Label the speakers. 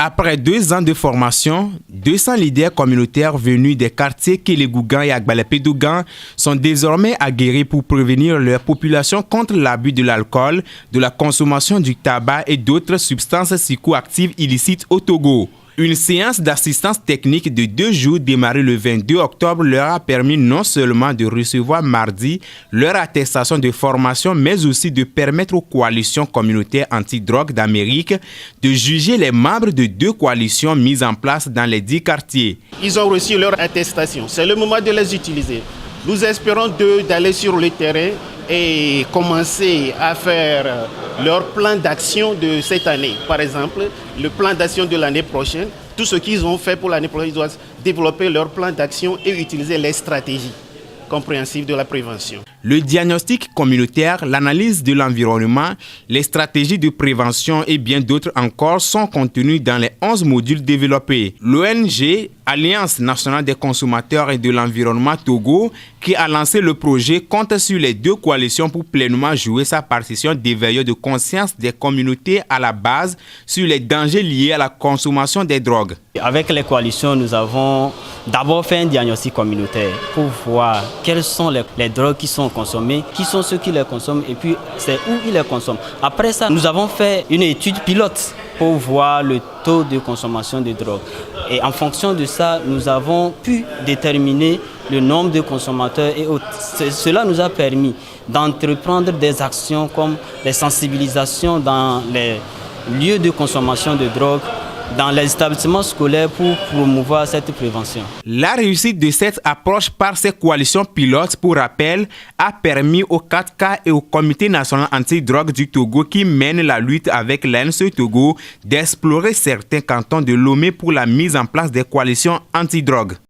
Speaker 1: Après 2 ans de formation, 200 leaders communautaires venus des quartiers Kélégouguen et Agbalépédougan sont désormais aguerris pour prévenir leur population contre l'abus de l'alcool, de la consommation du tabac et d'autres substances psychoactives illicites au Togo. Une séance d'assistance technique de 2 jours démarrée le 22 octobre leur a permis non seulement de recevoir mardi leur attestation de formation, mais aussi de permettre aux coalitions communautaires anti-drogue d'Amérique de juger les membres de 2 coalitions mises en place dans les 10 quartiers.
Speaker 2: Ils ont reçu leur attestation. C'est le moment de les utiliser. Nous espérons d'aller sur le terrain et commencer à faire leur plan d'action de cette année. Par exemple, le plan d'action de l'année prochaine, tout ce qu'ils ont fait pour l'année prochaine, ils doivent développer leur plan d'action et utiliser les stratégies compréhensives de la prévention.
Speaker 1: Le diagnostic communautaire, l'analyse de l'environnement, les stratégies de prévention et bien d'autres encore sont contenus dans les 11 modules développés. L'ONG Alliance nationale des consommateurs et de l'environnement Togo, qui a lancé le projet, compte sur les 2 coalitions pour pleinement jouer sa partition d'éveil de conscience des communautés à la base sur les dangers liés à la consommation des drogues.
Speaker 3: Avec les coalitions, nous avons d'abord fait un diagnostic communautaire pour voir quelles sont les drogues qui sont consommées, qui sont ceux qui les consomment et puis c'est où ils les consomment. Après ça, nous avons fait une étude pilote pour voir le taux de consommation de drogue. Et en fonction de ça, nous avons pu déterminer le nombre de consommateurs et autres. Cela nous a permis d'entreprendre des actions comme les sensibilisations dans les lieux de consommation de drogue, dans les établissements scolaires pour promouvoir cette prévention.
Speaker 1: La réussite de cette approche par ces coalitions pilotes, pour rappel, a permis au 4K et au Comité national anti-drogue du Togo qui mène la lutte avec l'ANSE Togo d'explorer certains cantons de Lomé pour la mise en place des coalitions anti-drogue.